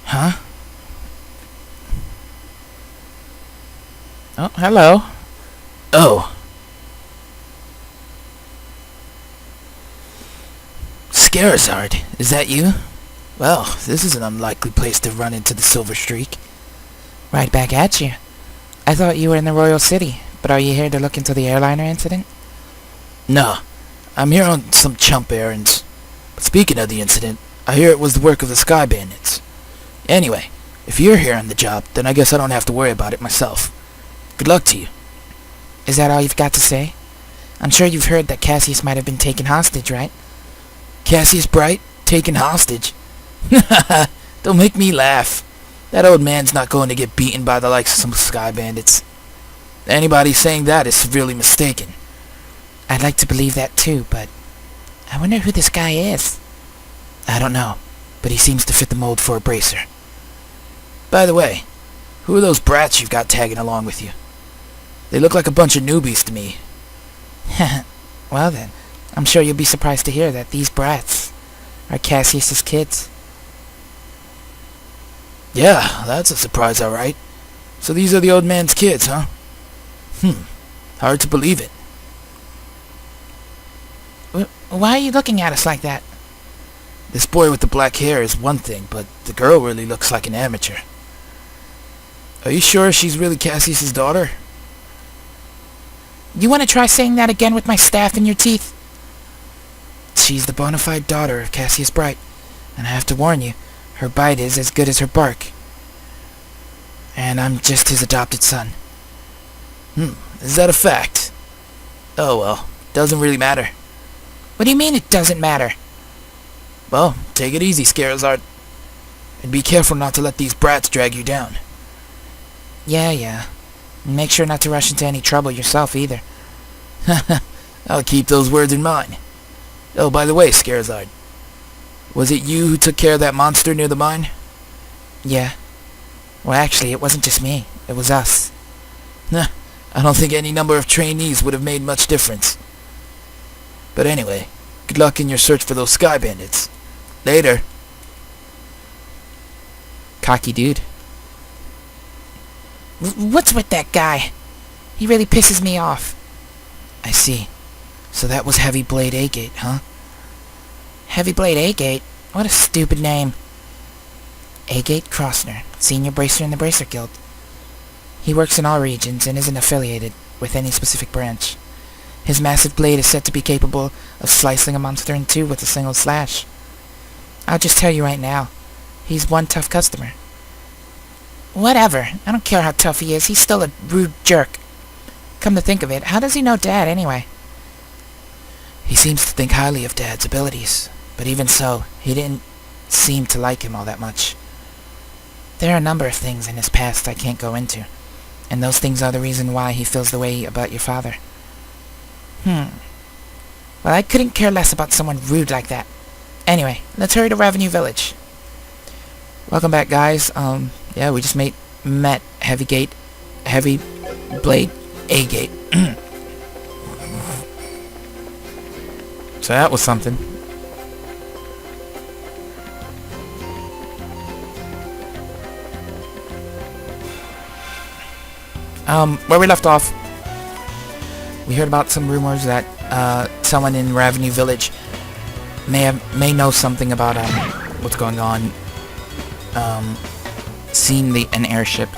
Huh? Oh, hello. Oh. Scarazard, is that you? Well, this is an unlikely place to run into the Silver Streak. Right back at you. I thought you were in the Royal City, but are you here to look into the airliner incident? No, I'm here on some chump errands. But speaking of the incident, I hear it was the work of the Sky Bandits. Anyway, if you're here on the job, then I guess I don't have to worry about it myself. Good luck to you. Is that all you've got to say? I'm sure you've heard that Cassius might have been taken hostage, right? Cassius Bright? Taken hostage? Don't make me laugh. That old man's not going to get beaten by the likes of some Sky Bandits. Anybody saying that is severely mistaken. I'd like to believe that too, but I wonder who this guy is. I don't know, but he seems to fit the mold for a bracer. By the way, who are those brats you've got tagging along with you? They look like a bunch of newbies to me. Well then, I'm sure you'll be surprised to hear that these brats are Cassius's kids. Yeah, that's a surprise, alright. So these are the old man's kids, huh? Hard to believe it. Why are you looking at us like that? This boy with the black hair is one thing, but the girl really looks like an amateur. Are you sure she's really Cassius's daughter? You want to try saying that again with my staff in your teeth? She's the bona fide daughter of Cassius Bright, and I have to warn you, her bite is as good as her bark. And I'm just his adopted son. Is that a fact? Oh well, doesn't really matter. What do you mean it doesn't matter? Well, take it easy, Scarazard. And be careful not to let these brats drag you down. Yeah. Make sure not to rush into any trouble yourself either. I'll keep those words in mind. Oh, by the way, Scarazard. Was it you who took care of that monster near the mine? Yeah. Well, actually, it wasn't just me. It was us. I don't think any number of trainees would have made much difference. But anyway, good luck in your search for those Sky Bandits. Later. Cocky dude. What's with that guy? He really pisses me off. I see. So that was Heavy Blade Agate, huh? Heavy Blade Agate? What a stupid name. Agate Crossner, senior bracer in the Bracer Guild. He works in all regions and isn't affiliated with any specific branch. His massive blade is said to be capable of slicing a monster in two with a single slash. I'll just tell you right now, he's one tough customer. Whatever, I don't care how tough he is, he's still a rude jerk. Come to think of it, how does he know Dad anyway? He seems to think highly of Dad's abilities, but even so, he didn't seem to like him all that much. There are a number of things in his past I can't go into, and those things are the reason why he feels the way about your father. Well, I couldn't care less about someone rude like that. Anyway, let's hurry to Revenue Village. Welcome back, guys. Yeah, we just met Heavy Blade Agate. So that was something. Where we left off, we heard about some rumors that someone in Revenue Village may know something about what's going on. Seen an airship.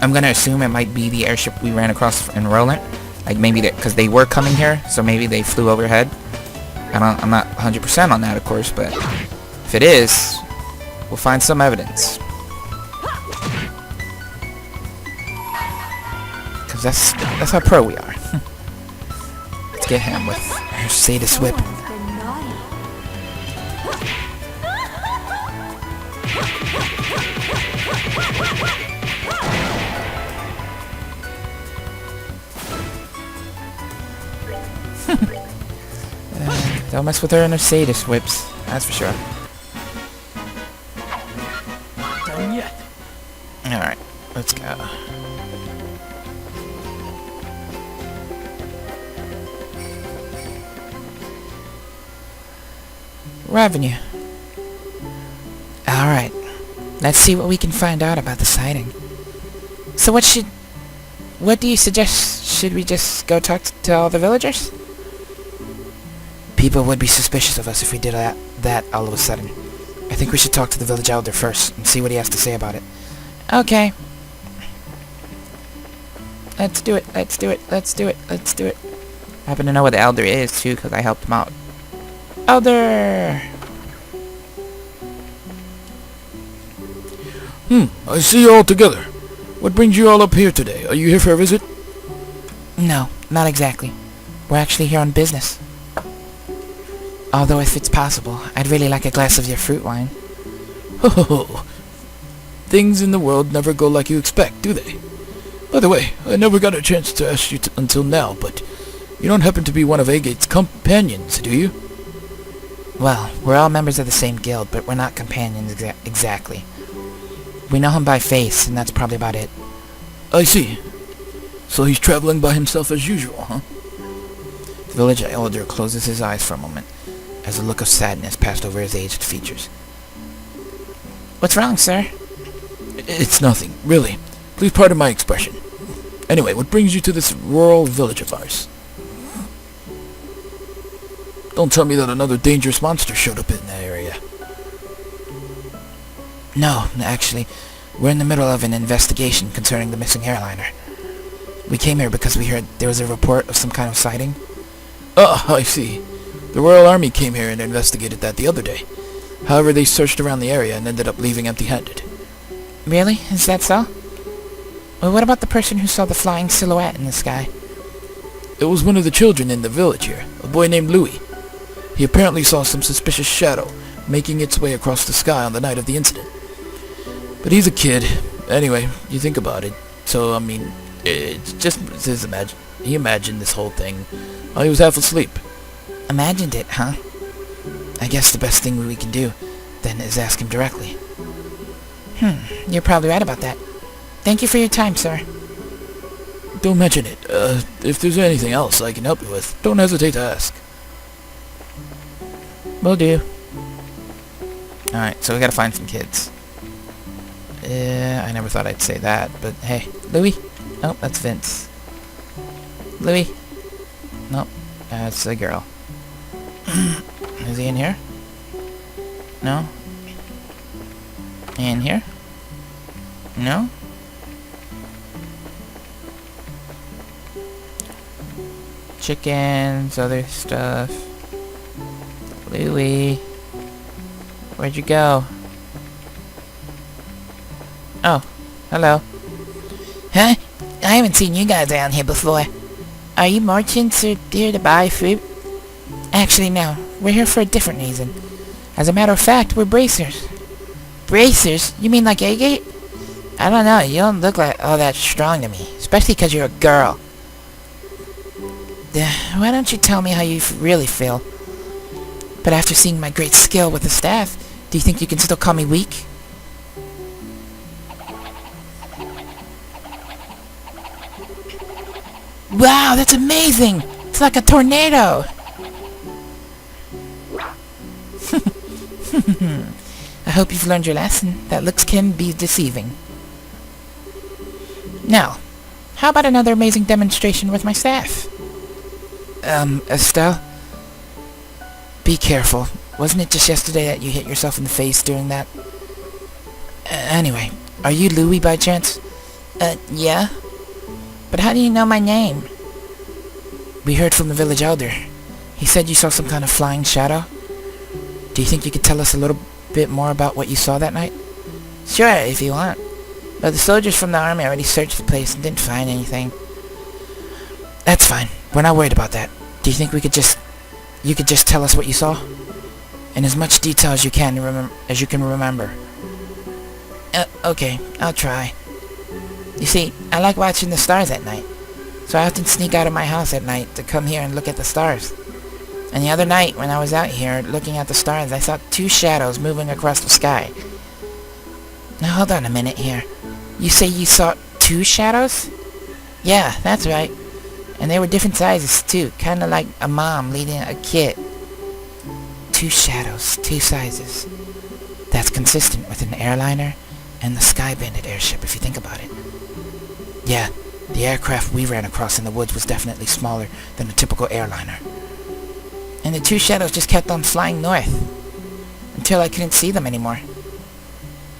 I'm gonna assume it might be the airship we ran across in Roland. Like maybe because they were coming here, so maybe they flew overhead. I'm not 100% on that, of course, but if it is, we'll find some evidence. Because that's how pro we are. Let's get him with our sadist whip. Don't mess with her and her sadist whips, that's for sure. Done yet. Alright, let's go. Revenue. Alright. Let's see what we can find out about the sighting. So what do you suggest? Should we just go talk to all the villagers? People would be suspicious of us if we did that all of a sudden. I think we should talk to the village elder first and see what he has to say about it. Okay. Let's do it. Let's do it. Let's do it. Let's do it. I happen to know what the elder is, too, because I helped him out. Elder! I see you all together. What brings you all up here today? Are you here for a visit? No, not exactly. We're actually here on business. Although if it's possible, I'd really like a glass of your fruit wine. Ho ho ho. Things in the world never go like you expect, do they? By the way, I never got a chance to ask you until now, but you don't happen to be one of Agate's companions, do you? Well, we're all members of the same guild, but we're not companions exactly. We know him by face, and that's probably about it. I see. So he's traveling by himself as usual, huh? The village elder closes his eyes for a moment, as a look of sadness passed over his aged features. What's wrong, sir? It's nothing, really. Please pardon my expression. Anyway, what brings you to this rural village of ours? Don't tell me that another dangerous monster showed up in that area. No, actually, we're in the middle of an investigation concerning the missing airliner. We came here because we heard there was a report of some kind of sighting. Ah, I see. The Royal Army came here and investigated that the other day. However, they searched around the area and ended up leaving empty-handed. Really? Is that so? Well, what about the person who saw the flying silhouette in the sky? It was one of the children in the village here, a boy named Louis. He apparently saw some suspicious shadow making its way across the sky on the night of the incident. But he's a kid. Anyway, you think about it. So, I mean, it's just his he imagined this whole thing while he was half asleep. Imagined it, huh? I guess the best thing we can do, then, is ask him directly. You're probably right about that. Thank you for your time, sir. Don't mention it. If there's anything else I can help you with, don't hesitate to ask. Will do. Alright, so we gotta find some kids. I never thought I'd say that, but hey. Louis? Oh, that's Vince. Louis? Nope, that's a girl. Is he in here? No? In here? No? Chickens, other stuff. Louie. Where'd you go? Oh, hello. Huh? I haven't seen you guys around here before. Are you merchants or here to buy fruit? Actually, no. We're here for a different reason. As a matter of fact, we're bracers. Bracers? You mean like Agate? I don't know. You don't look like all that strong to me. Especially because you're a girl. Why don't you tell me how you really feel? But after seeing my great skill with the staff, do you think you can still call me weak? Wow, that's amazing! It's like a tornado! I hope you've learned your lesson, that looks can be deceiving. Now, how about another amazing demonstration with my staff? Estelle? Be careful. Wasn't it just yesterday that you hit yourself in the face doing that? Anyway, are you Louis by chance? Yeah? But how do you know my name? We heard from the village elder. He said you saw some kind of flying shadow. Do you think you could tell us a little bit more about what you saw that night? Sure, if you want. But the soldiers from the army already searched the place and didn't find anything. That's fine. We're not worried about that. Do you think you could just tell us what you saw? In as much detail as you can remember. Okay, I'll try. You see, I like watching the stars at night. So I often sneak out of my house at night to come here and look at the stars. And the other night, when I was out here looking at the stars, I saw two shadows moving across the sky. Now hold on a minute here. You say you saw two shadows? Yeah, that's right. And they were different sizes too, kinda like a mom leading a kid. Two shadows, two sizes. That's consistent with an airliner and the Sky Bandit airship, if you think about it. Yeah, the aircraft we ran across in the woods was definitely smaller than a typical airliner. And the two shadows just kept on flying north, until I couldn't see them anymore.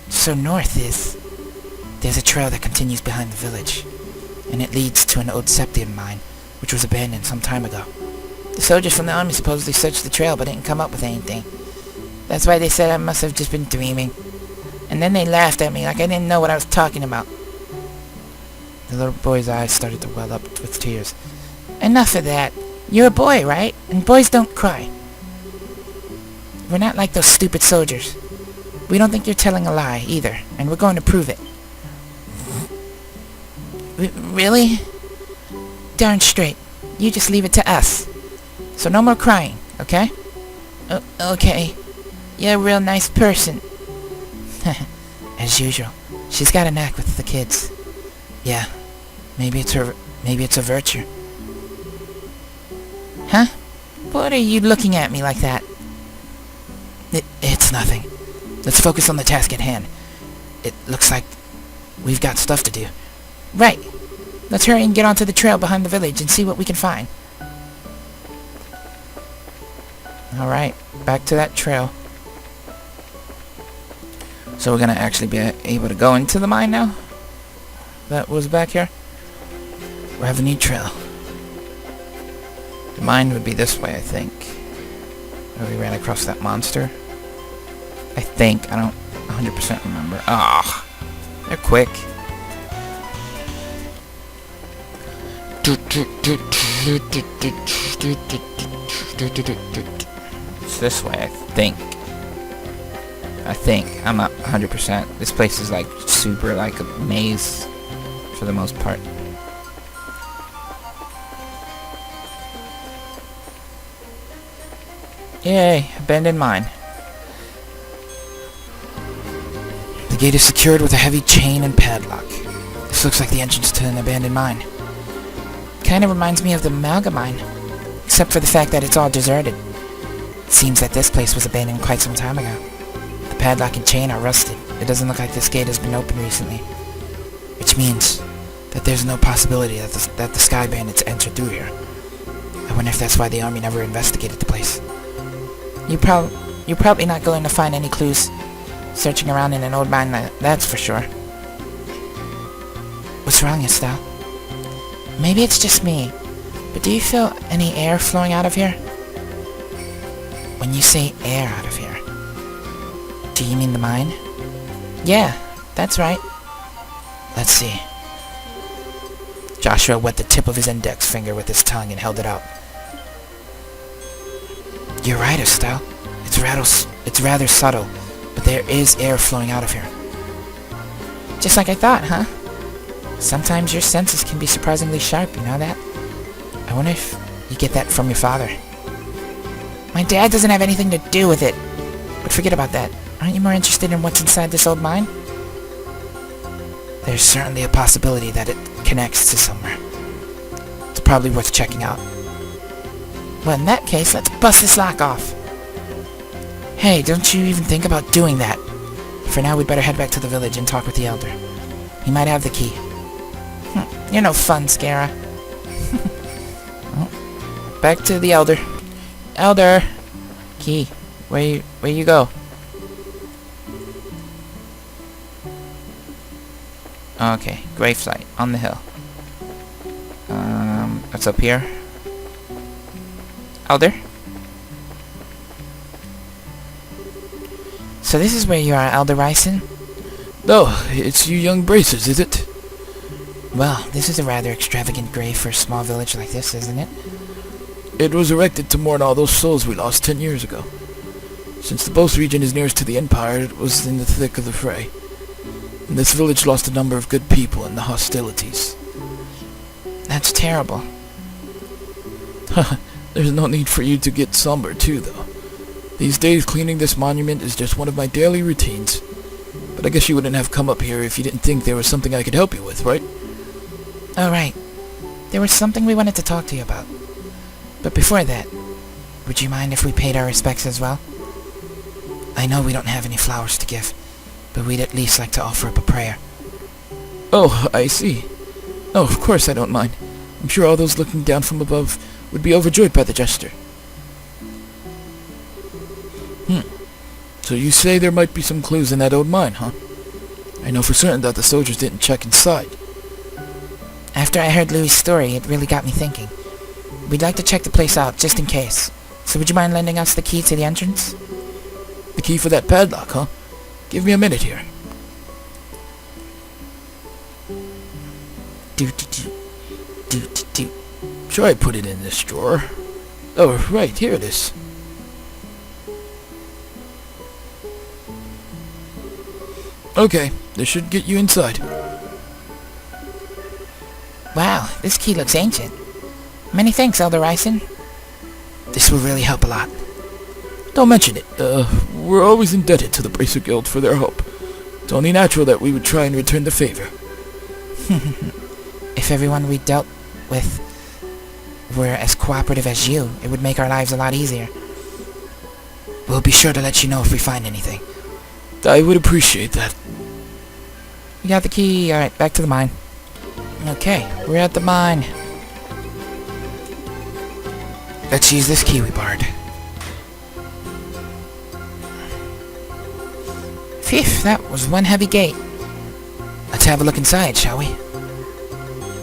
So north is... There's a trail that continues behind the village, and it leads to an old Septium mine, which was abandoned some time ago. The soldiers from the army supposedly searched the trail but didn't come up with anything. That's why they said I must have just been dreaming. And then they laughed at me like I didn't know what I was talking about. The little boy's eyes started to well up with tears. Enough of that. You're a boy, right? And boys don't cry. We're not like those stupid soldiers. We don't think you're telling a lie, either, and we're going to prove it. Really? Darn straight. You just leave it to us. So no more crying, okay? Okay. You're a real nice person. As usual. She's got a knack with the kids. Yeah. Maybe it's a virtue. Huh? What are you looking at me like that? It's nothing. Let's focus on the task at hand. It looks like we've got stuff to do. Right. Let's hurry and get onto the trail behind the village and see what we can find. Alright, back to that trail. So we're gonna actually be able to go into the mine now? That was back here? We have a new trail. The mine would be this way, I think. Where we ran across that monster. I think. I don't 100% remember. Ah, they're quick. It's this way, I think. I'm not 100%. This place is like super like a maze for the most part. Yay, abandoned mine. The gate is secured with a heavy chain and padlock. This looks like the entrance to an abandoned mine. Kinda reminds me of the Malga mine, except for the fact that it's all deserted. It seems that this place was abandoned quite some time ago. The padlock and chain are rusted. It doesn't look like this gate has been opened recently. Which means that there's no possibility that the Sky Bandits entered through here. I wonder if that's why the army never investigated the place. You're probably not going to find any clues searching around in an old mine, that's for sure. What's wrong, Estelle? Maybe it's just me, but do you feel any air flowing out of here? When you say air out of here, do you mean the mine? Yeah, that's right. Let's see. Joshua wet the tip of his index finger with his tongue and held it out. You're right, Estelle. It's rather subtle, but there is air flowing out of here. Just like I thought, huh? Sometimes your senses can be surprisingly sharp, you know that? I wonder if you get that from your father. My dad doesn't have anything to do with it. But forget about that. Aren't you more interested in what's inside this old mine? There's certainly a possibility that it connects to somewhere. It's probably worth checking out. Well, in that case, let's bust this lock off. Hey, don't you even think about doing that. For now, we'd better head back to the village and talk with the Elder. He might have the key. You're no fun, Scara. Well, back to the Elder. Elder! Key, where you go? Okay, gravesite on the hill. What's up here? Elder? So this is where you are, Elder Ryson? Oh, it's you young bracers, is it? Well, this is a rather extravagant grave for a small village like this, isn't it? It was erected to mourn all those souls we lost 10 years ago. Since the Bos region is nearest to the Empire, it was in the thick of the fray. And this village lost a number of good people in the hostilities. That's terrible. There's no need for you to get somber, too, though. These days, cleaning this monument is just one of my daily routines. But I guess you wouldn't have come up here if you didn't think there was something I could help you with, right? Oh, right. There was something we wanted to talk to you about. But before that, would you mind if we paid our respects as well? I know we don't have any flowers to give, but we'd at least like to offer up a prayer. Oh, I see. Oh, of course I don't mind. I'm sure all those looking down from above would be overjoyed by the gesture. So you say there might be some clues in that old mine, huh? I know for certain that the soldiers didn't check inside. After I heard Louis' story, it really got me thinking. We'd like to check the place out, just in case. So would you mind lending us the key to the entrance? The key for that padlock, huh? Give me a minute here. Do. Sure, I put it in this drawer. Oh, right, here it is. Okay, this should get you inside. Wow, this key looks ancient. Many thanks, Elder Ryson. This will really help a lot. Don't mention it. We're always indebted to the Bracer Guild for their help. It's only natural that we would try and return the favor. If everyone we dealt with were as cooperative as you, it would make our lives a lot easier. We'll be sure to let you know if we find anything. I would appreciate that. You got the key. Alright, back to the mine. Okay, we're at the mine. Let's use this key we borrowed. Phew, that was one heavy gate. Let's have a look inside, shall we?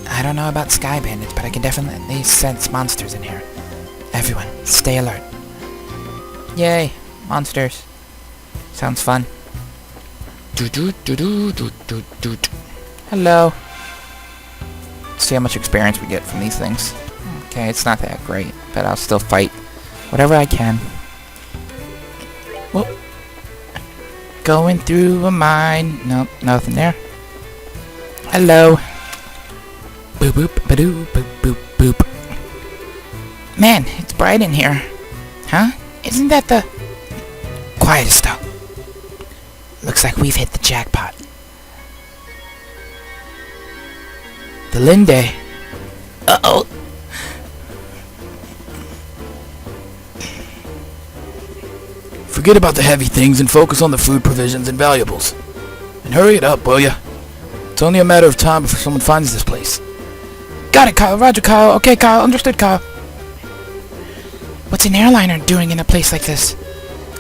I don't know about sky bandits, but I can definitely sense monsters in here. Everyone, stay alert. Yay, monsters. Sounds fun. Hello. Let's see how much experience we get from these things. Okay, it's not that great, but I'll still fight whatever I can. Whoop. Going through a mine. Nope, nothing there. Hello. Boop boop ba-doo boop boop boop. Man, it's bright in here. Huh? Isn't that the... Quiet as though. Looks like we've hit the jackpot. The Linde. Uh-oh. Forget about the heavy things and focus on the food provisions and valuables. And hurry it up, will ya? It's only a matter of time before someone finds this place. Got it, Kyle. Roger, Kyle. Okay, Kyle. Understood, Kyle. What's an airliner doing in a place like this?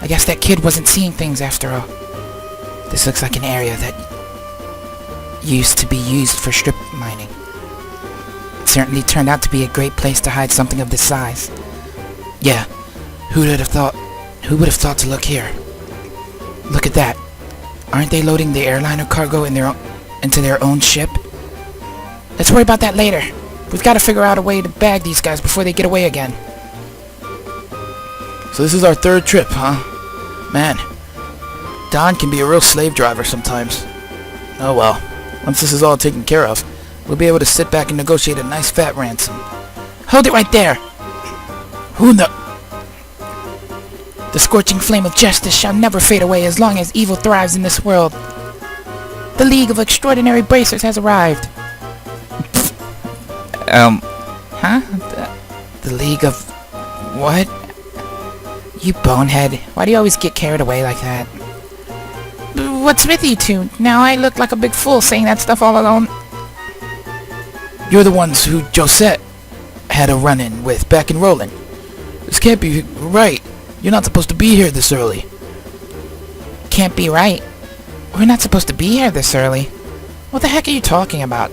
I guess that kid wasn't seeing things after all. This looks like an area that used to be used for strip mining. It certainly turned out to be a great place to hide something of this size. Yeah, who would have thought to look here? Look at that. Aren't they loading the airliner cargo into their own ship? Let's worry about that later. We've got to figure out a way to bag these guys before they get away again. So this is our third trip, huh? Man, Don can be a real slave driver sometimes. Oh well, once this is all taken care of, we'll be able to sit back and negotiate a nice fat ransom. Hold it right there! Who the... The scorching flame of justice shall never fade away as long as evil thrives in this world. The League of Extraordinary Bracers has arrived. Huh? The League of... What? You bonehead. Why do you always get carried away like that? What's with you two? Now I look like a big fool saying that stuff all alone. You're the ones who Josette had a run-in with back in Roland. This can't be right. You're not supposed to be here this early. Can't be right? We're not supposed to be here this early. What the heck are you talking about?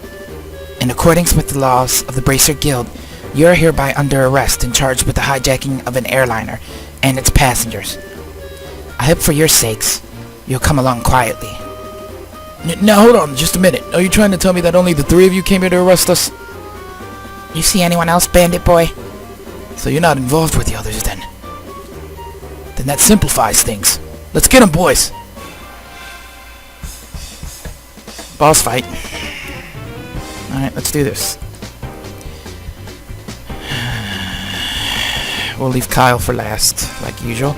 In accordance with the laws of the Bracer Guild, you're hereby under arrest and charged with the hijacking of an airliner and its passengers. I hope for your sakes, you'll come along quietly. Now hold on just a minute. Are you trying to tell me that only the three of you came here to arrest us? You see anyone else, Bandit Boy? So you're not involved with the others then? Then that simplifies things. Let's get 'em, boys. Boss fight. Alright, let's do this. We'll leave Kyle for last, like usual.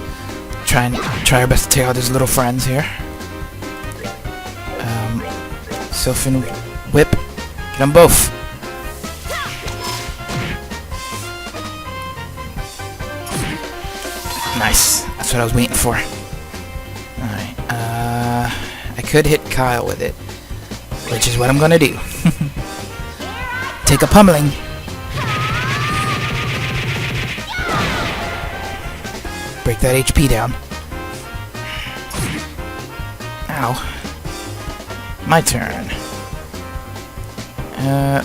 Try our best to take out his little friends here. Sylphin Whip. Get them both. Nice. That's what I was waiting for. could hit Kyle with it, which is what I'm gonna do. Take a pummeling. Break that HP down. Ow. My turn.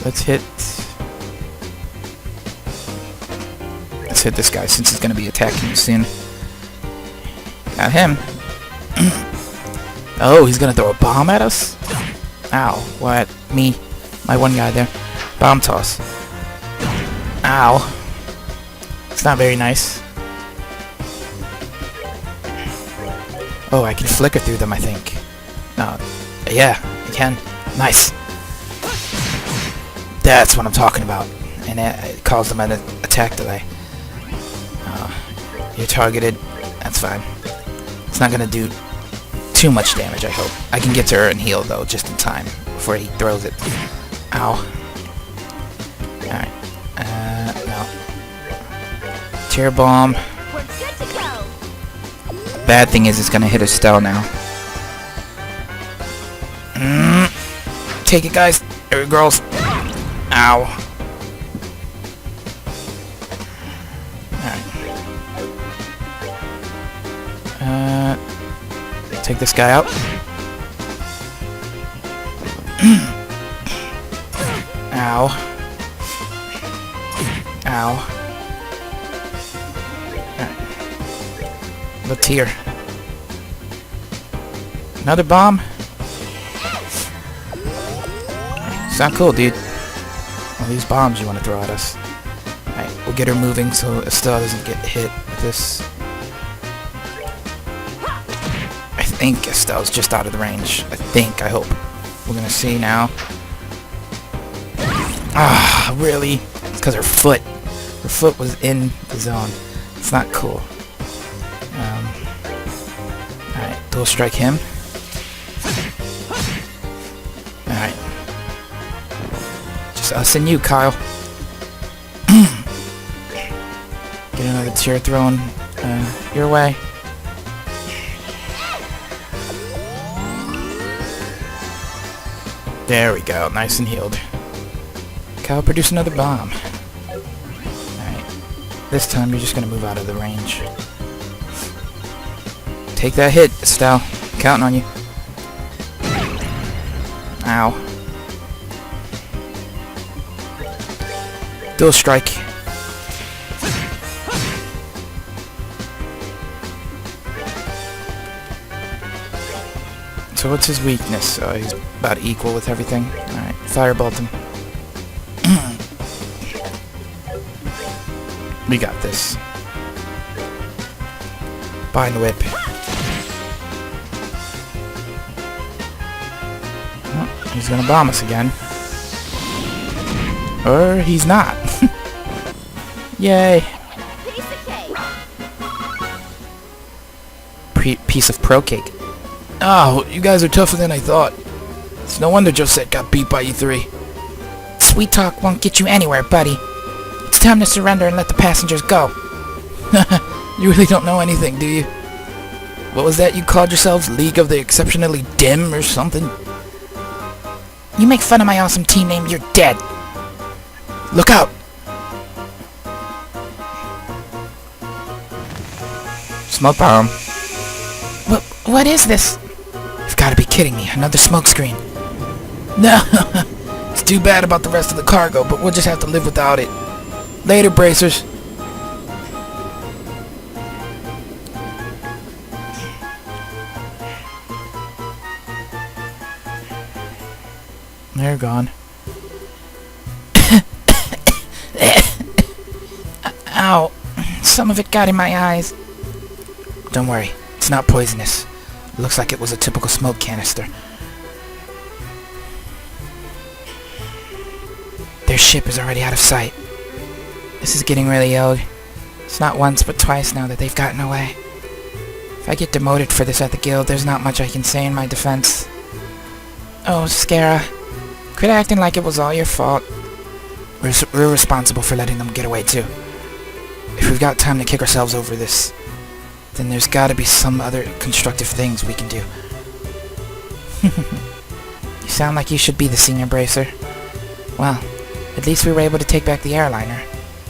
Let's hit this guy since he's gonna be attacking you soon. Got him. Oh, he's gonna throw a bomb at us? Ow. What? Me. My one guy there. Bomb toss. Ow. It's not very nice. Oh, I can flicker through them, I think. No. Yeah, I can. Nice. That's what I'm talking about. And it caused them an attack delay. You're targeted. That's fine. It's not gonna do too much damage, I hope. I can get to her and heal, though, just in time before he throws it. Ow. Alright. No. Tear bomb. We're good to go. Bad thing is it's gonna hit Estelle now. Take it, guys. Or girls. Ow. Alright. Take this guy out. Ow. Ow. Alright. What's here? Another bomb? It's not cool, dude. All these bombs you want to throw at us. Alright, we'll get her moving so Estelle doesn't get hit with this. I think Estelle's just out of the range. I hope. We're gonna see now. Ah, really? It's because her foot was in the zone. It's not cool. Alright, dual strike him. Alright. Just us and you, Kyle. Get another tear thrown your way. There we go, nice and healed. Kyle, produce another bomb. Alright. This time you're just gonna move out of the range. Take that hit, Estelle. I'm counting on you. Ow. Dual strike. So what's his weakness? He's about equal with everything. Alright, firebolt him. We got this. Bind whip. Oh, he's gonna bomb us again. Or he's not. Yay. Piece of cake. Piece of pro cake. Oh, you guys are tougher than I thought. It's no wonder Josette got beat by you three. Sweet talk won't get you anywhere, buddy. It's time to surrender and let the passengers go. You really don't know anything, do you? What was that you called yourselves? League of the Exceptionally Dim or something? You make fun of my awesome team name, you're dead. Look out! Smoke bomb. What is this? You've got to be kidding me. Another smoke screen. No! It's too bad about the rest of the cargo, but we'll just have to live without it. Later, bracers. They're gone. Ow. Some of it got in my eyes. Don't worry. It's not poisonous. It looks like it was a typical smoke canister. Their ship is already out of sight. This is getting really old. It's not once but twice now that they've gotten away. If I get demoted for this at the guild, there's not much I can say in my defense. Oh, Scara. Quit acting like it was all your fault. We're responsible for letting them get away too. If we've got time to kick ourselves over this, then there's gotta be some other constructive things we can do. You sound like you should be the senior bracer. Well, at least we were able to take back the airliner.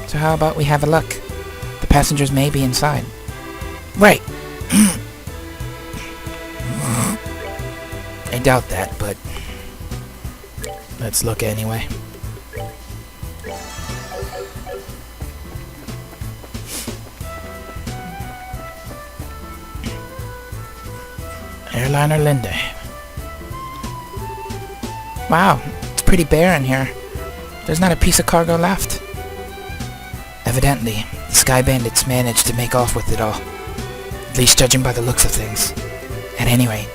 So how about we have a look? The passengers may be inside. Right. I doubt that, but let's look anyway. Airliner Linde. Wow, it's pretty bare in here. There's not a piece of cargo left. Evidently, the Sky Bandits managed to make off with it all. At least judging by the looks of things. At any rate,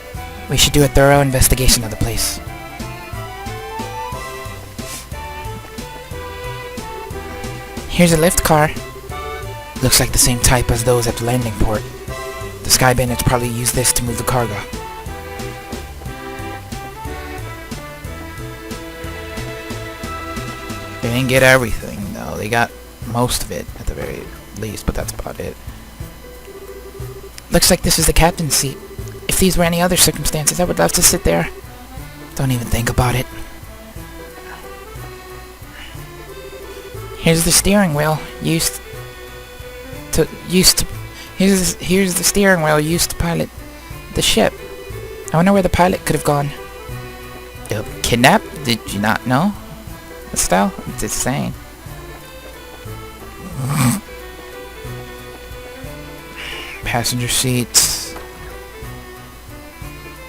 we should do a thorough investigation of the place. Here's a lift car. Looks like the same type as those at the landing port. The Sky Bandits probably use this to move the cargo. They didn't get everything, though. They got most of it, at the very least, but that's about it. Looks like this is the captain's seat. If these were any other circumstances, I would love to sit there. Don't even think about it. Here's the steering wheel here's the steering wheel used to pilot the ship. I wonder where the pilot could have gone. Kidnapped? Did you not know? Estelle? I'm just saying. Passenger seats.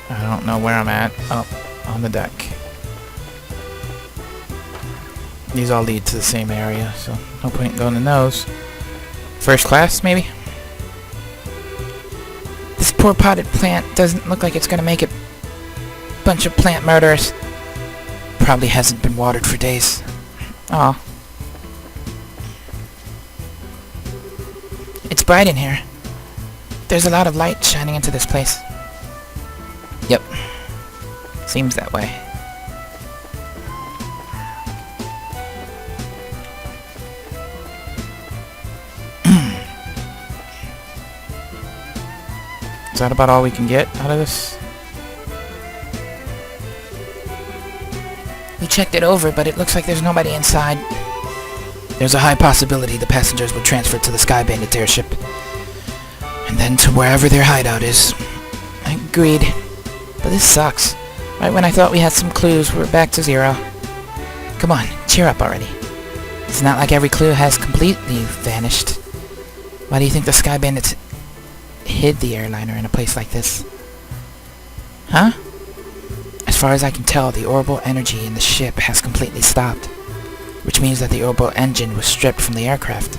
I don't know where I'm at. Oh, on the deck. These all lead to the same area, so no point in going in those. First class, maybe? This poor potted plant doesn't look like it's gonna make it. Bunch of plant murderers. Probably hasn't been watered for days. Aw. It's bright in here. There's a lot of light shining into this place. Yep. Seems that way. Is that about all we can get out of this? We checked it over, but it looks like there's nobody inside. There's a high possibility the passengers were transferred to the Sky Bandit airship. And then to wherever their hideout is. Agreed. But this sucks. Right when I thought we had some clues, we're back to zero. Come on, cheer up already. It's not like every clue has completely vanished. Why do you think the Sky Bandits hid the airliner in a place like this? Huh? As far as I can tell, the orbital energy in the ship has completely stopped, which means that the orbital engine was stripped from the aircraft.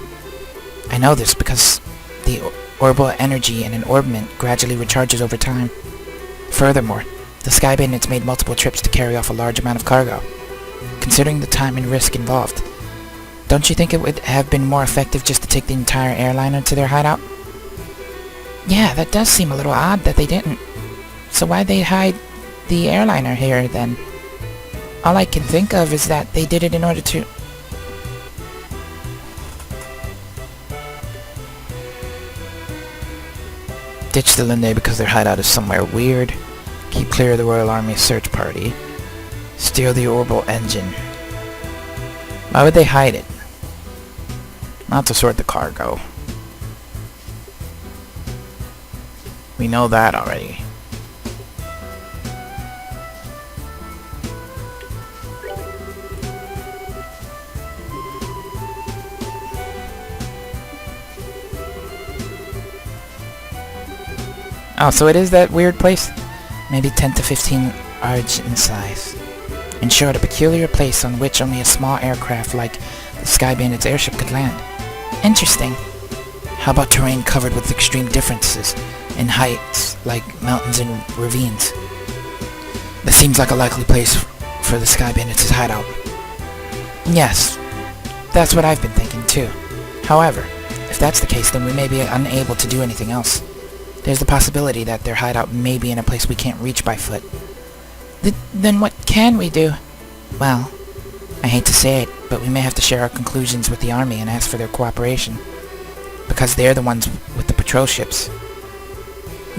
I know this because the orbital energy in an orbment gradually recharges over time. Furthermore, the Sky Bandits made multiple trips to carry off a large amount of cargo. Considering the time and risk involved, don't you think it would have been more effective just to take the entire airliner to their hideout? Yeah, that does seem a little odd that they didn't. So why'd they hide the airliner here, then? All I can think of is that they did it in order to... Ditch the Linde because their hideout is somewhere weird. Keep clear of the Royal Army search party. Steal the orbital engine. Why would they hide it? Not to sort the cargo. We know that already. Oh, so it is that weird place? Maybe 10 to 15 ards in size. In short, a peculiar place on which only a small aircraft like the Sky Bandit's airship could land. Interesting. How about terrain covered with extreme differences in heights, like mountains and ravines? This seems like a likely place for the Sky Bandits' hideout. Yes, that's what I've been thinking too. However, if that's the case, then we may be unable to do anything else. There's the possibility that their hideout may be in a place we can't reach by foot. Then what can we do? Well, I hate to say it, but we may have to share our conclusions with the army and ask for their cooperation. Because they're the ones with the patrol ships.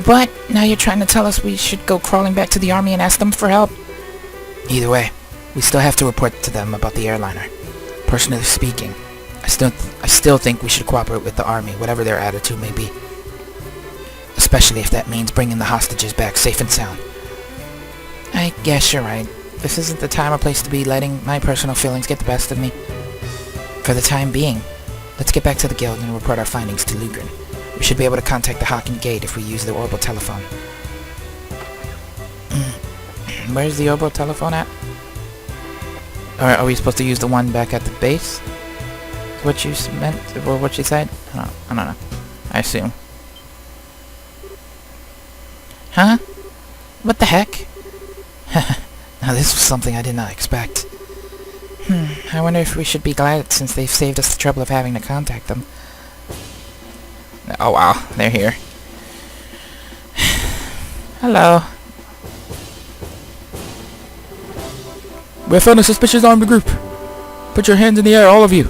What? Now you're trying to tell us we should go crawling back to the army and ask them for help? Either way, we still have to report to them about the airliner. Personally speaking, I still think we should cooperate with the army, whatever their attitude may be. Especially if that means bringing the hostages back safe and sound. I guess you're right. This isn't the time or place to be letting my personal feelings get the best of me. For the time being, let's get back to the guild and report our findings to Lugren. We should be able to contact the Hawking Gate if we use the orbital telephone. Where's the orbital telephone at? Or are we supposed to use the one back at the base? What you meant, or what you said? I don't know. I assume. Huh? What the heck? Now this was something I did not expect. I wonder if we should be glad since they've saved us the trouble of having to contact them. Oh wow, they're here. Hello. We have found a suspicious armed group. Put your hands in the air, all of you.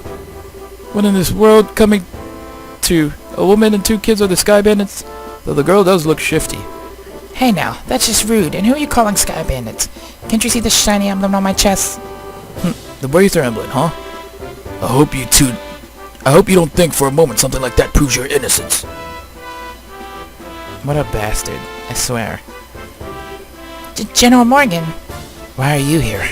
What in this world coming to? A woman and 2 kids are the Sky Bandits? Though the girl does look shifty. Hey now, that's just rude. And who are you calling Sky Bandits? Can't you see the shiny emblem on my chest? The Bracer emblem, huh? I hope you don't think for a moment something like that proves your innocence. What a bastard, I swear. General Morgan! Why are you here?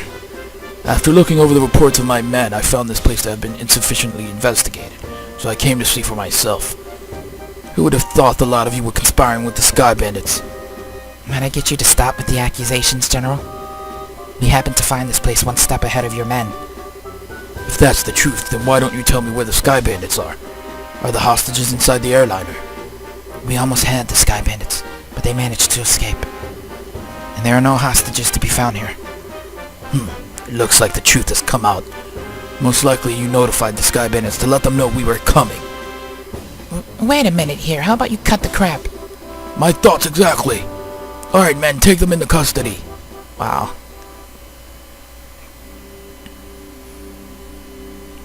After looking over the reports of my men, I found this place to have been insufficiently investigated, so I came to see for myself. Who would have thought the lot of you were conspiring with the Sky Bandits? Might I get you to stop with the accusations, General? We happened to find this place one step ahead of your men. If that's the truth, then why don't you tell me where the Sky Bandits are? Are the hostages inside the airliner? We almost had the Sky Bandits, but they managed to escape. And there are no hostages to be found here. It looks like the truth has come out. Most likely you notified the Sky Bandits to let them know we were coming. Wait a minute here, how about you cut the crap? My thoughts exactly. Alright men, take them into custody. Wow.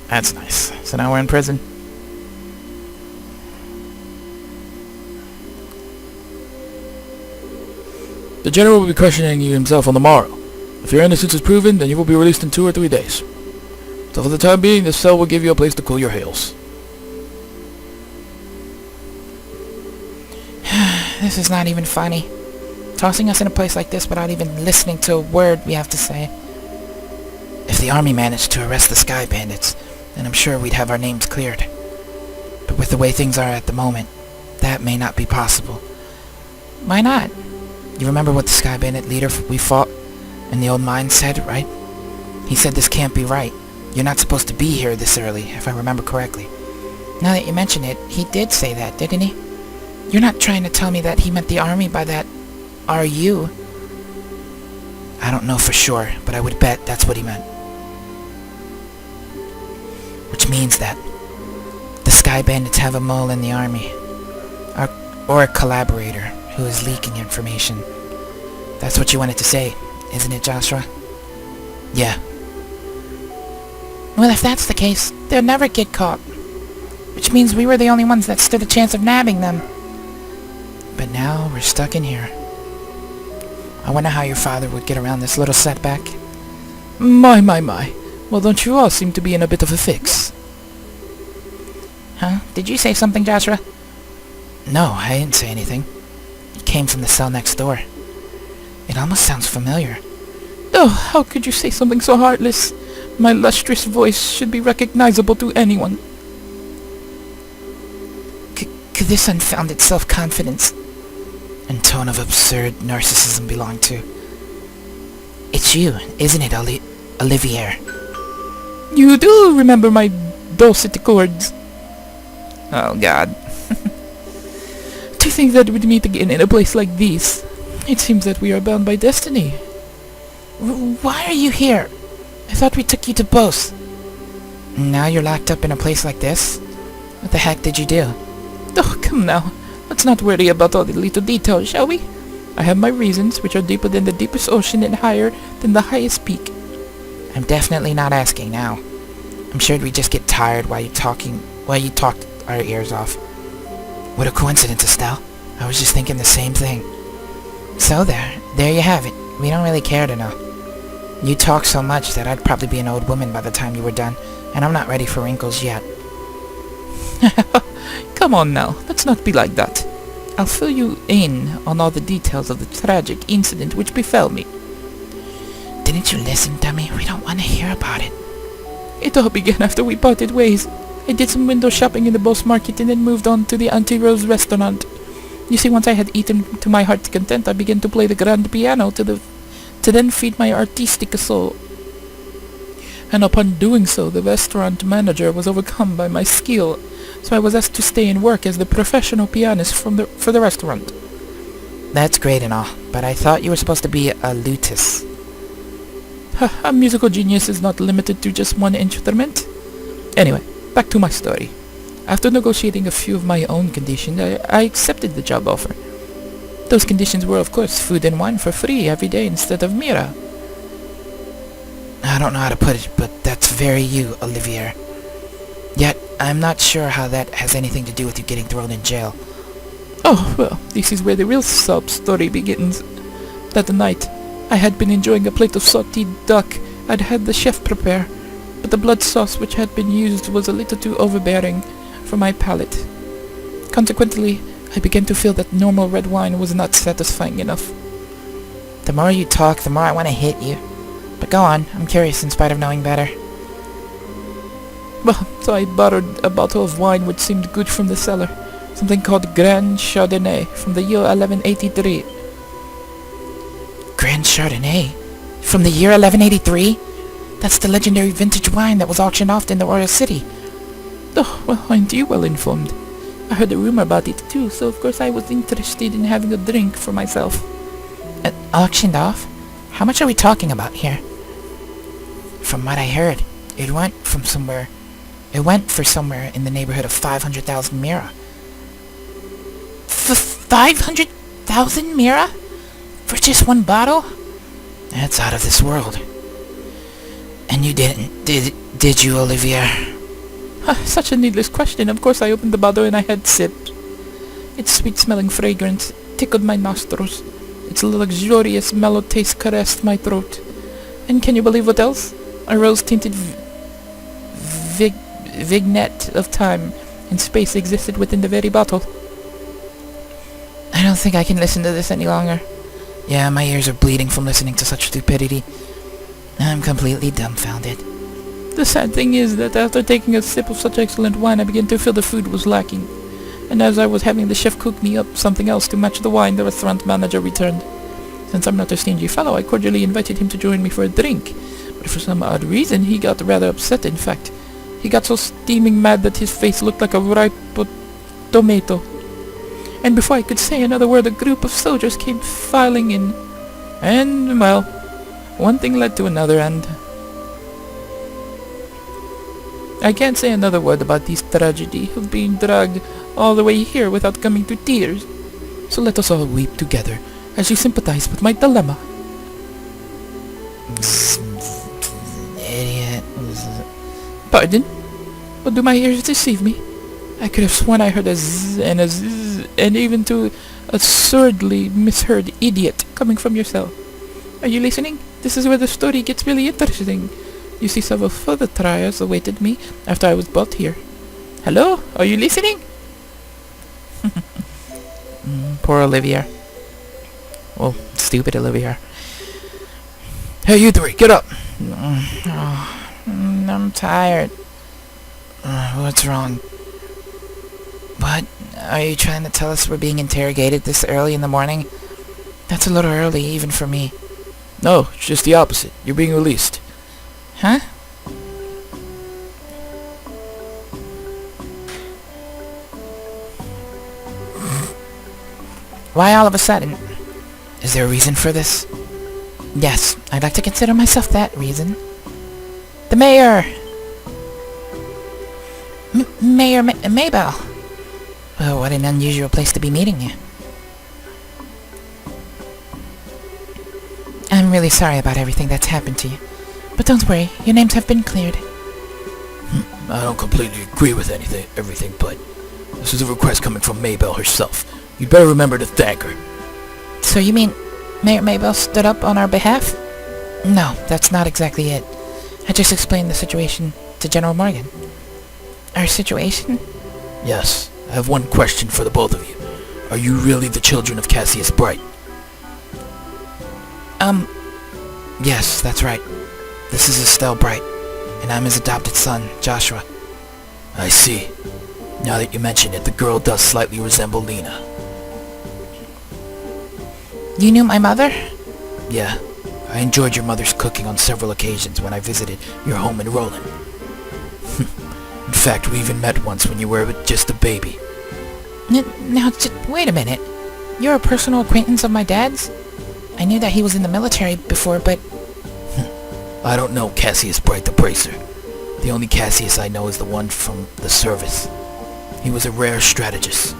That's nice. So now we're in prison? The General will be questioning you himself on the morrow. If your innocence is proven, then you will be released in 2 or 3 days. So for the time being, this cell will give you a place to cool your heels. This is not even funny. Tossing us in a place like this without even listening to a word we have to say. If the army managed to arrest the Sky Bandits, then I'm sure we'd have our names cleared. But with the way things are at the moment, that may not be possible. Why not? You remember what the Sky Bandit leader we fought in the old mine said, right? He said this can't be right. You're not supposed to be here this early, if I remember correctly. Now that you mention it, he did say that, didn't he? You're not trying to tell me that he meant the army by that, are you? I don't know for sure, but I would bet that's what he meant. Which means that the Sky Bandits have a mole in the army. Or a collaborator who is leaking information. That's what you wanted to say, isn't it, Joshua? Yeah. Well, if that's the case, they'll never get caught. Which means we were the only ones that stood a chance of nabbing them. But now we're stuck in here. I wonder how your father would get around this little setback. My. Well, don't you all seem to be in a bit of a fix? Huh? Did you say something, Joshua? No, I didn't say anything. It came from the cell next door. It almost sounds familiar. Oh, how could you say something so heartless? My lustrous voice should be recognizable to anyone. Could this unfounded self-confidence and tone of absurd narcissism belong to? It's you, isn't it, Olivier? You do remember my dulcet chords. Oh, God. To think that we'd meet again in a place like this. It seems that we are bound by destiny. Why are you here? I thought we took you to both. Now you're locked up in a place like this? What the heck did you do? Oh, come now. Let's not worry about all the little details, shall we? I have my reasons, which are deeper than the deepest ocean and higher than the highest peak. I'm definitely not asking now. I'm sure we'd just get tired while you talked our ears off. What a coincidence, Estelle. I was just thinking the same thing. So there you have it. We don't really care to know. You talk so much that I'd probably be an old woman by the time you were done, and I'm not ready for wrinkles yet. Come on now, let's not be like that. I'll fill you in on all the details of the tragic incident which befell me. Didn't you listen, dummy? We don't want to hear about it. It all began after we parted ways. I did some window shopping in the Boss Market and then moved on to the Auntie Rose restaurant. You see, once I had eaten to my heart's content, I began to play the grand piano to then feed my artistic soul. And upon doing so, the restaurant manager was overcome by my skill, so I was asked to stay and work as the professional pianist for the restaurant. That's great and all, but I thought you were supposed to be a lutist. A musical genius is not limited to just one instrument. Anyway, back to my story. After negotiating a few of my own conditions, I accepted the job offer. Those conditions were, of course, food and wine for free every day instead of Mira. I don't know how to put it, but that's very you, Olivier. Yet, I'm not sure how that has anything to do with you getting thrown in jail. Oh, well, this is where the real sob story begins. That night, I had been enjoying a plate of sautéed duck I'd had the chef prepare, but the blood sauce which had been used was a little too overbearing for my palate. Consequently, I began to feel that normal red wine was not satisfying enough. The more you talk, the more I want to hit you. But go on, I'm curious in spite of knowing better. Well, so I borrowed a bottle of wine which seemed good from the cellar, something called Grand Chardonnay from the year 1183. Grand Chardonnay? From the year 1183? That's the legendary vintage wine that was auctioned off in the Royal City. Oh, well, aren't you well informed? I heard a rumor about it too, so of course I was interested in having a drink for myself. Auctioned off? How much are we talking about here? From what I heard, it went for somewhere in the neighborhood of 500,000 Mira. 500,000 Mira? For just one bottle? That's out of this world. And you didn't, did you, Olivier? Such a needless question. Of course I opened the bottle and I had sipped. Its sweet-smelling fragrance tickled my nostrils. Its luxurious, mellow taste caressed my throat. And can you believe what else? A rose-tinted vignette of time and space existed within the very bottle. I don't think I can listen to this any longer. Yeah, my ears are bleeding from listening to such stupidity. I'm completely dumbfounded. The sad thing is that after taking a sip of such excellent wine, I began to feel the food was lacking. And as I was having the chef cook me up something else to match the wine, the restaurant manager returned. Since I'm not a stingy fellow, I cordially invited him to join me for a drink. But for some odd reason, he got rather upset. In fact, he got so steaming mad that his face looked like a ripe tomato. And before I could say another word, a group of soldiers came filing in. And, well, one thing led to another, and I can't say another word about this tragedy of being dragged all the way here without coming to tears. So let us all weep together as you sympathize with my dilemma. Idiot. Pardon? But do my ears deceive me? I could have sworn I heard a zzz and a zzz, and even to absurdly misheard idiot coming from yourself. Are you listening? This is where the story gets really interesting. You see, several further trials awaited me after I was brought here. Hello? Are you listening? Poor Olivier. Well, stupid Olivier. Hey, you three, get up! I'm tired. What's wrong? What? Are you trying to tell us we're being interrogated this early in the morning? That's a little early, even for me. No, it's just the opposite. You're being released. Huh? Why all of a sudden? Is there a reason for this? Yes, I'd like to consider myself that reason. The mayor! Mayor Maybell! Well, what an unusual place to be meeting you. I'm really sorry about everything that's happened to you. But don't worry, your names have been cleared. I don't completely agree with everything, but this is a request coming from Maybell herself. You'd better remember to thank her. So you mean Mayor Maybell stood up on our behalf? No, that's not exactly it. I just explained the situation to General Morgan. Our situation? Yes, I have one question for the both of you. Are you really the children of Cassius Bright? Yes, that's right. This is Estelle Bright, and I'm his adopted son, Joshua. I see. Now that you mention it, the girl does slightly resemble Lena. You knew my mother? Yeah, I enjoyed your mother's cooking on several occasions when I visited your home in Roland. In fact, we even met once when you were just a baby. Now, wait a minute. You're a personal acquaintance of my dad's? I knew that he was in the military before, but... I don't know Cassius Bright the Bracer. The only Cassius I know is the one from the service. He was a rare strategist.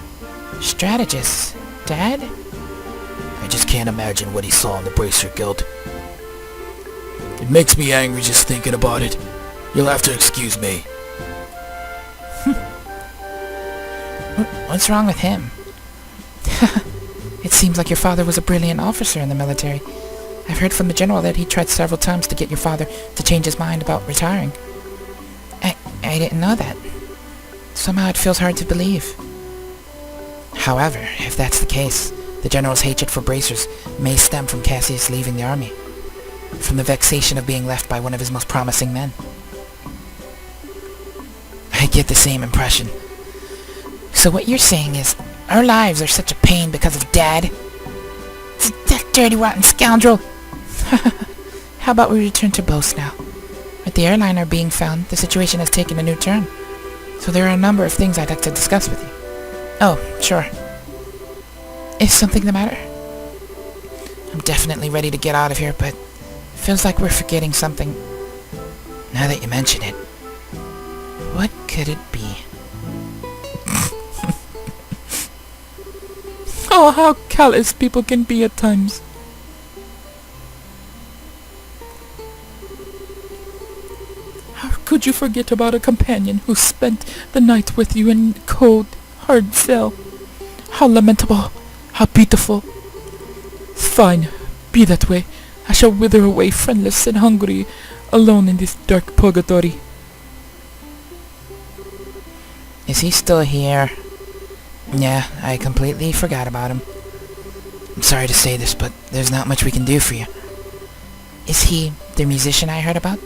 Strategist? Dad? I just can't imagine what he saw in the Bracer Guild. It makes me angry just thinking about it. You'll have to excuse me. What's wrong with him? It seems like your father was a brilliant officer in the military. I've heard from the general that he tried several times to get your father to change his mind about retiring. I didn't know that. Somehow it feels hard to believe. However, if that's the case, the general's hatred for bracers may stem from Cassius leaving the army. From the vexation of being left by one of his most promising men. I get the same impression. So what you're saying is, our lives are such a pain because of Dad? That dirty, rotten scoundrel! How about we return to Bose now? With the airliner being found, the situation has taken a new turn. So there are a number of things I'd like to discuss with you. Oh, sure. Is something the matter? I'm definitely ready to get out of here, but it feels like we're forgetting something. Now that you mention it. What could it be? Oh, how callous people can be at times. How could you forget about a companion who spent the night with you in a cold, hard cell? How lamentable, how pitiful. Fine, be that way. I shall wither away friendless and hungry, alone in this dark purgatory. Is he still here? Yeah, I completely forgot about him. I'm sorry to say this, but there's not much we can do for you. Is he the musician I heard about?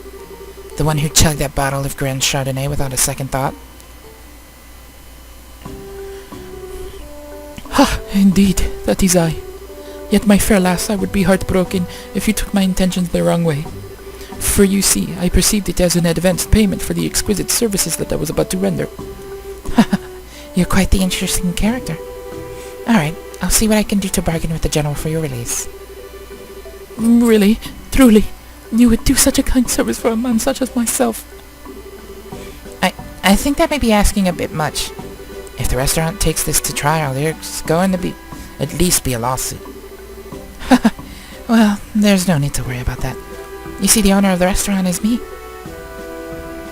The one who chugged that bottle of Grand Chardonnay without a second thought? Ha! Indeed, that is I. Yet, my fair lass, I would be heartbroken if you took my intentions the wrong way. For you see, I perceived it as an advanced payment for the exquisite services that I was about to render. You're quite the interesting character. Alright, I'll see what I can do to bargain with the general for your release. Really? Truly? You would do such a kind service for a man such as myself? I think that may be asking a bit much. If the restaurant takes this to trial, there's going to be at least be a lawsuit. Well, there's no need to worry about that. You see, the owner of the restaurant is me.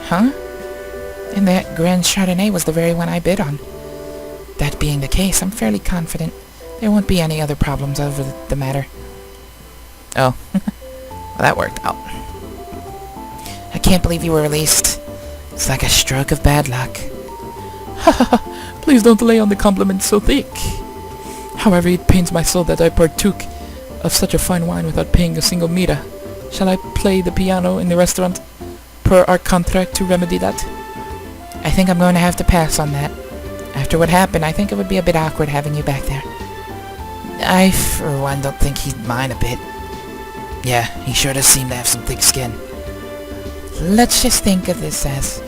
Huh? And that Grand Chardonnay was the very one I bid on. That being the case, I'm fairly confident there won't be any other problems over the matter. Oh. Well, that worked out. I can't believe you were released. It's like a stroke of bad luck. Please don't lay on the compliment so thick. However, it pains my soul that I partook of such a fine wine without paying a single mira. Shall I play the piano in the restaurant per our contract to remedy that? I think I'm going to have to pass on that. After what happened, I think it would be a bit awkward having you back there. I, for one, don't think he'd mind a bit. Yeah, he sure does seem to have some thick skin. Let's just think of this as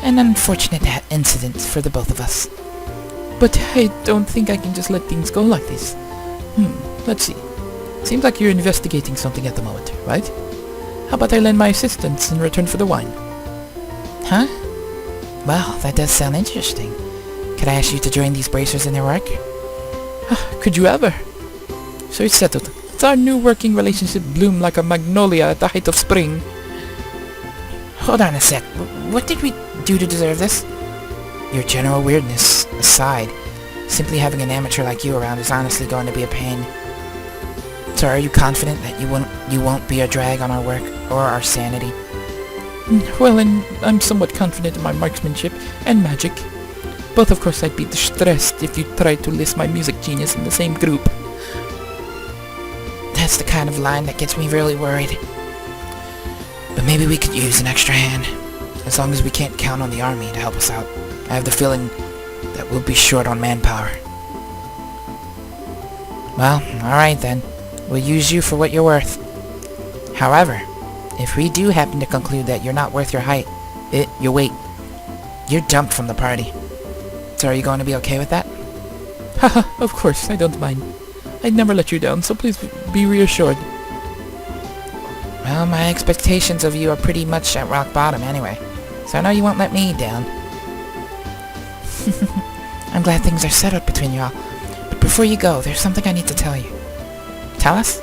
an unfortunate incident for the both of us. But I don't think I can just let things go like this. Let's see. Seems like you're investigating something at the moment, right? How about I lend my assistance in return for the wine? Huh? Well, that does sound interesting. Could I ask you to join these bracers in their work? Could you ever? So it's settled. Let our new working relationship bloom like a magnolia at the height of spring. Hold on a sec. What did we do to deserve this? Your general weirdness aside, Simply having an amateur like you around is honestly going to be a pain. So are you confident that you won't be a drag on our work or our sanity? Well, and I'm somewhat confident in my marksmanship and magic. But of course I'd be distressed if you tried to list my music genius in the same group. That's the kind of line that gets me really worried. But maybe we could use an extra hand. As long as we can't count on the army to help us out. I have the feeling that we'll be short on manpower. Well, alright then. We'll use you for what you're worth. However, if we do happen to conclude that you're not worth your your weight, you're dumped from the party. So are you going to be okay with that? Haha, of course, I don't mind. I'd never let you down, so please be reassured. Well, my expectations of you are pretty much at rock bottom anyway. So I know you won't let me down. I'm glad things are settled between you all. But before you go, there's something I need to tell you. Tell us?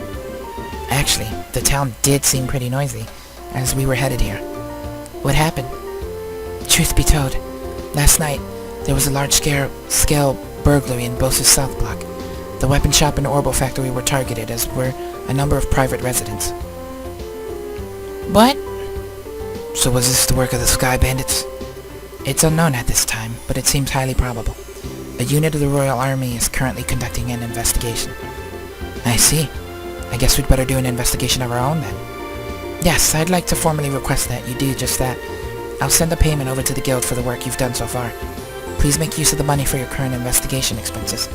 Actually, the town did seem pretty noisy as we were headed here. What happened? Truth be told, last night there was a large-scale burglary in Bosa's South Block. The weapon shop and Orbo factory were targeted, as were a number of private residents. What? So was this the work of the Sky Bandits? It's unknown at this time, but it seems highly probable. A unit of the Royal Army is currently conducting an investigation. I see. I guess we'd better do an investigation of our own then. Yes, I'd like to formally request that you do just that. I'll send a payment over to the guild for the work you've done so far. Please make use of the money for your current investigation expenses.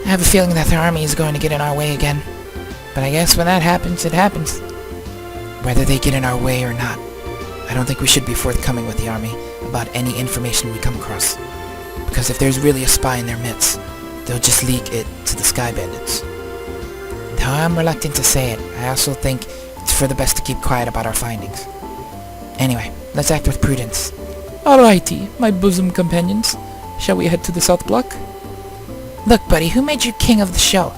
I have a feeling that the army is going to get in our way again. But I guess when that happens, it happens. Whether they get in our way or not, I don't think we should be forthcoming with the army about any information we come across. Because if there's really a spy in their midst, they'll just leak it to the Sky Bandits. Though I'm reluctant to say it, I also think it's for the best to keep quiet about our findings. Anyway, let's act with prudence. Alrighty, my bosom companions. Shall we head to the South Block? Look, buddy, who made you king of the show?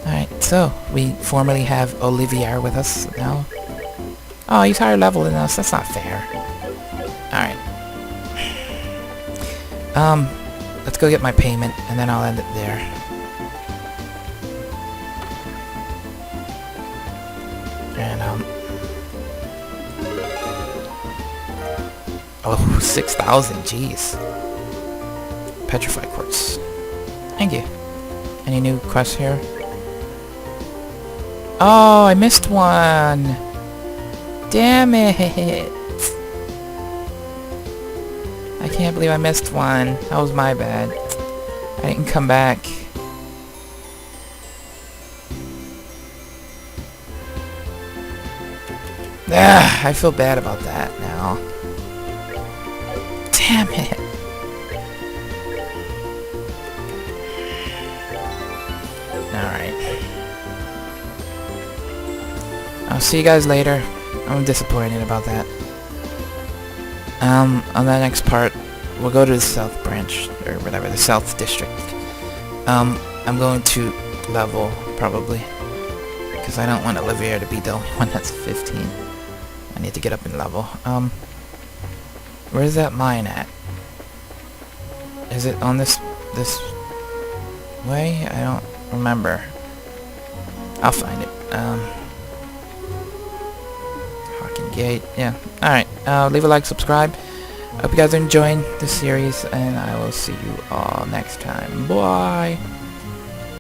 Alright, so, we formally have Olivier with us now. Oh, he's higher level than us. That's not fair. Alright. Let's go get my payment, and then I'll end it there. And, oh, 6,000, jeez. Petrified Quartz. Thank you. Any new quests here? Oh, I missed one! Damn it! I can't believe I missed one. That was my bad. I didn't come back. Ah, I feel bad about that now. Damn it! Alright. I'll see you guys later. I'm disappointed about that. On the next part, we'll go to the South Branch, or whatever, the South District. I'm going to level, probably. Because I don't want Olivier to be the only one that's 15. I need to get up in level. Where's that mine at? Is it on this way? I don't remember. I'll find it. Hawking Gate. Yeah. Alright. Leave a like, subscribe. Hope you guys are enjoying this series, and I will see you all next time. Bye!